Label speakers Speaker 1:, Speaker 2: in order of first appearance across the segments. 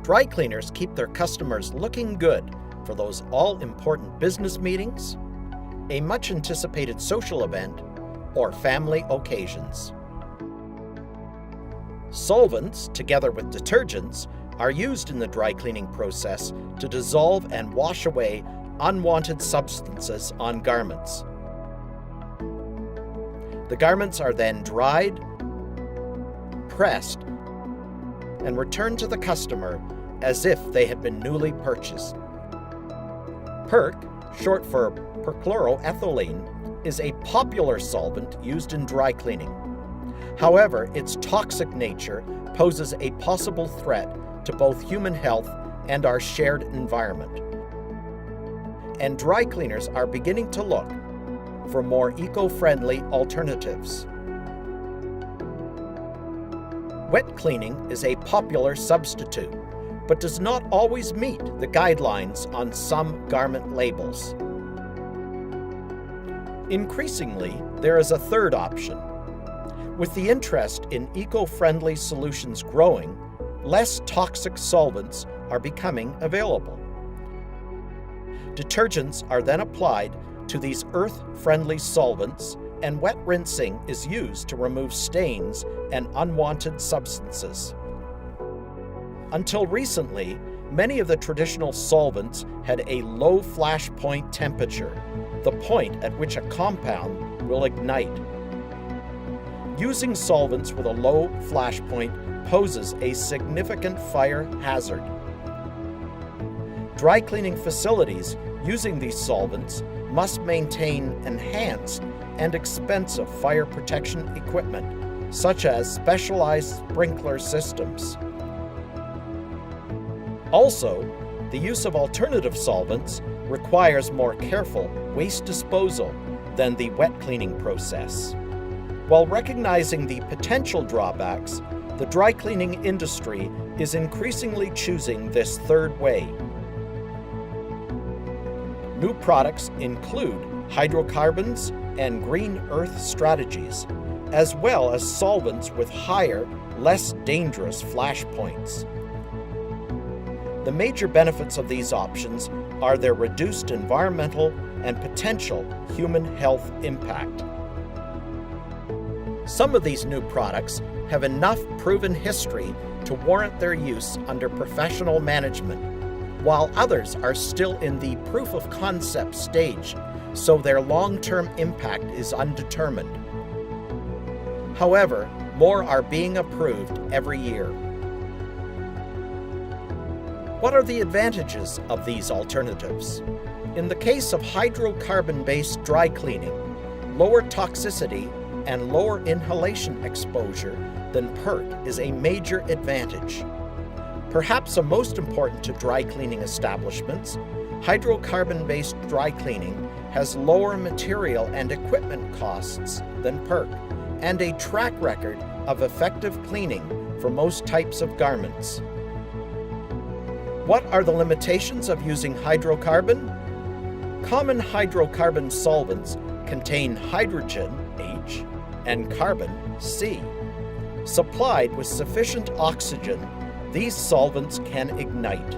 Speaker 1: Dry cleaners keep their customers looking good for those all-important business meetings, a much-anticipated social event, or family occasions. Solvents, together with detergents, are used in the dry cleaning process to dissolve and wash away unwanted substances on garments. The garments are then dried, pressed, and returned to the customer as if they had been newly purchased. PERC, short for perchloroethylene, is a popular solvent used in dry cleaning. However, its toxic nature poses a possible threat to both human health and our shared environment. And dry cleaners are beginning to look for more eco-friendly alternatives. Wet cleaning is a popular substitute, but does not always meet the guidelines on some garment labels. Increasingly, there is a third option. With the interest in eco-friendly solutions growing, less toxic solvents are becoming available. Detergents are then applied to these earth-friendly solvents, and wet rinsing is used to remove stains and unwanted substances. Until recently, many of the traditional solvents had a low flash point temperature, the point at which a compound will ignite. Using solvents with a low flash point poses a significant fire hazard. Dry cleaning facilities using these solvents must maintain enhanced and expensive fire protection equipment, such as specialized sprinkler systems. Also, the use of alternative solvents requires more careful waste disposal than the wet cleaning process. While recognizing the potential drawbacks, the dry cleaning industry is increasingly choosing this third way. New products include hydrocarbons and green earth strategies, as well as solvents with higher, less dangerous flash points. The major benefits of these options are their reduced environmental and potential human health impact. Some of these new products have enough proven history to warrant their use under professional management, while others are still in the proof of concept stage, so their long-term impact is undetermined. However, more are being approved every year. What are the advantages of these alternatives? In the case of hydrocarbon-based dry cleaning, lower toxicity and lower inhalation exposure than PERC is a major advantage. Perhaps the most important to dry cleaning establishments, hydrocarbon-based dry cleaning has lower material and equipment costs than PERC and a track record of effective cleaning for most types of garments. What are the limitations of using hydrocarbon? Common hydrocarbon solvents contain hydrogen, H, and carbon, C. Supplied with sufficient oxygen, these solvents can ignite.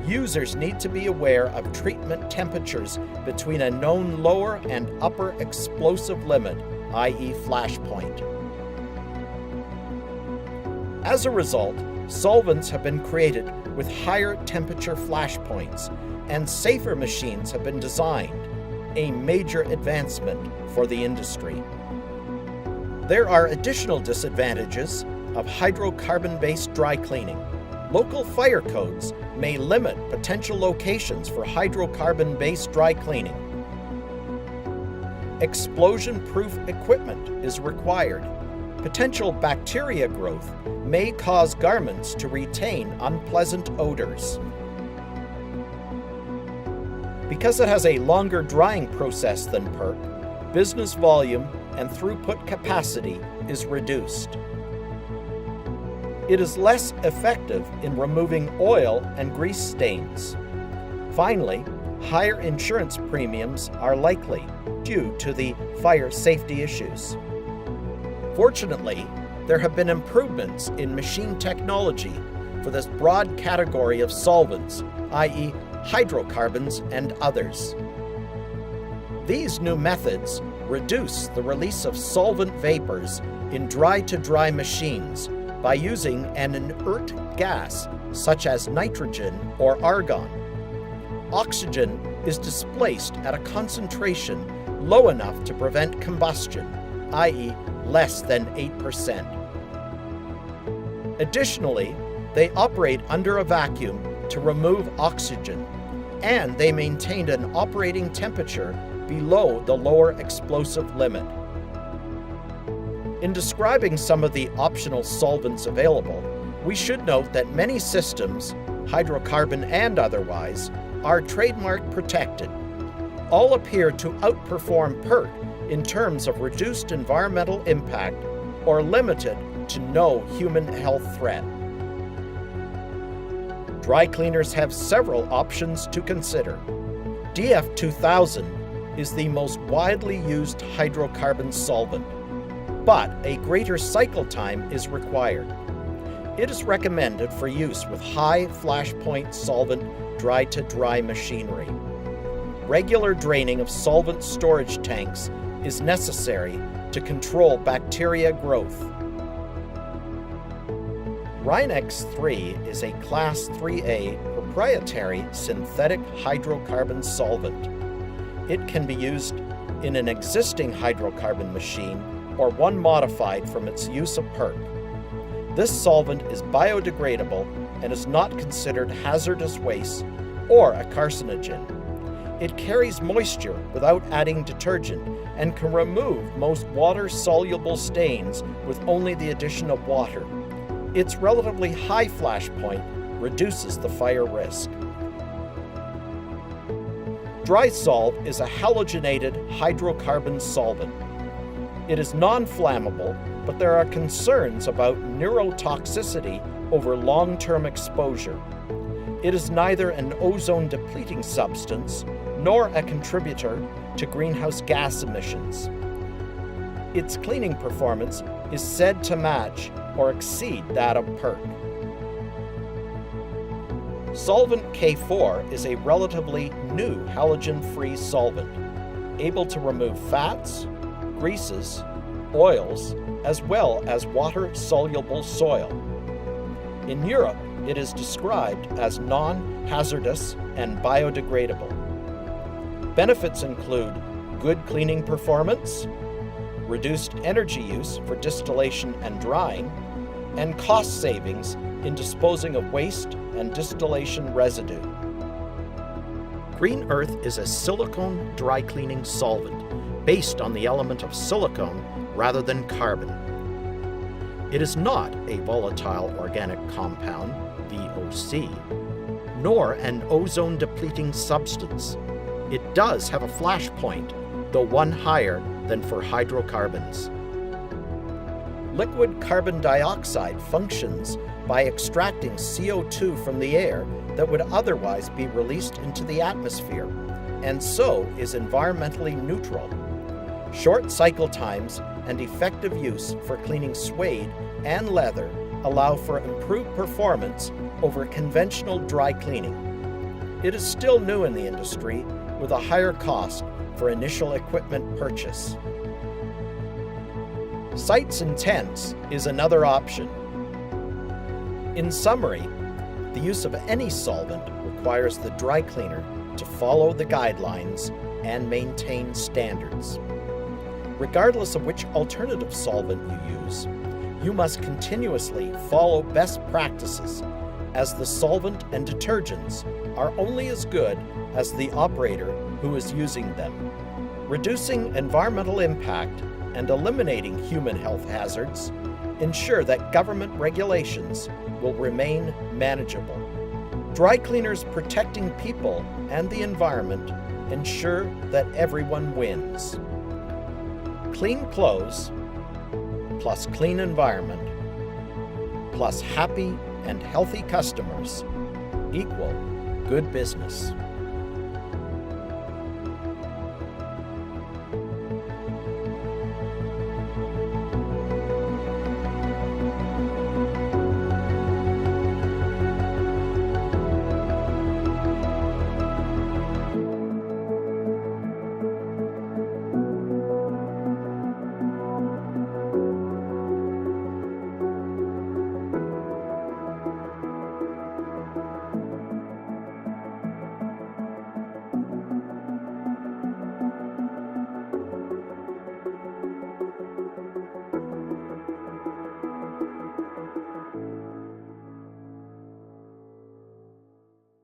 Speaker 1: Users need to be aware of treatment temperatures between a known lower and upper explosive limit, i.e. flash point. As a result, solvents have been created with higher temperature flash points, and safer machines have been designed, a major advancement for the industry. There are additional disadvantages of hydrocarbon-based dry cleaning. Local fire codes may limit potential locations for hydrocarbon-based dry cleaning. Explosion-proof equipment is required. Potential bacteria growth may cause garments to retain unpleasant odors. Because it has a longer drying process than PERC, business volume and throughput capacity is reduced. It is less effective in removing oil and grease stains. Finally, higher insurance premiums are likely due to the fire safety issues. Fortunately, there have been improvements in machine technology for this broad category of solvents, i.e. hydrocarbons and others. These new methods reduce the release of solvent vapors in dry-to-dry machines by using an inert gas such as nitrogen or argon. Oxygen is displaced at a concentration low enough to prevent combustion, i.e. less than 8%. Additionally, they operate under a vacuum to remove oxygen, and they maintained an operating temperature below the lower explosive limit. In describing some of the optional solvents available, we should note that many systems, hydrocarbon and otherwise, are trademark protected. All appear to outperform PERT in terms of reduced environmental impact or limited to no human health threat. Dry cleaners have several options to consider. DF2000 is the most widely used hydrocarbon solvent, but a greater cycle time is required. It is recommended for use with high flashpoint solvent dry-to-dry machinery. Regular draining of solvent storage tanks is necessary to control bacteria growth. Rhynocs 3 is a Class 3A proprietary synthetic hydrocarbon solvent. It can be used in an existing hydrocarbon machine or one modified from its use of PERT. This solvent is biodegradable and is not considered hazardous waste or a carcinogen. It carries moisture without adding detergent and can remove most water-soluble stains with only the addition of water. Its relatively high flash point reduces the fire risk. DrySolve is a halogenated hydrocarbon solvent. It is non-flammable, but there are concerns about neurotoxicity over long-term exposure. It is neither an ozone-depleting substance nor a contributor to greenhouse gas emissions. Its cleaning performance is said to match or exceed that of PERT. Solvent K4 is a relatively new halogen-free solvent, able to remove fats, greases, oils, as well as water-soluble soil. In Europe, it is described as non-hazardous and biodegradable. Benefits include good cleaning performance, reduced energy use for distillation and drying, and cost savings in disposing of waste and distillation residue. Green Earth is a silicone dry cleaning solvent based on the element of silicone rather than carbon. It is not a volatile organic compound, VOC, nor an ozone-depleting substance. It does have a flash point, though one higher than for hydrocarbons. Liquid carbon dioxide functions by extracting CO2 from the air that would otherwise be released into the atmosphere, and so is environmentally neutral. Short cycle times and effective use for cleaning suede and leather allow for improved performance over conventional dry cleaning. It is still new in the industry with a higher cost for initial equipment purchase. Sites and tents is another option. In summary, the use of any solvent requires the dry cleaner to follow the guidelines and maintain standards. Regardless of which alternative solvent you use, you must continuously follow best practices, as the solvent and detergents are only as good as the operator who is using them. Reducing environmental impact and eliminating human health hazards ensure that government regulations will remain manageable. Dry cleaners protecting people and the environment ensure that everyone wins. Clean clothes plus clean environment plus happy and healthy customers equal good business.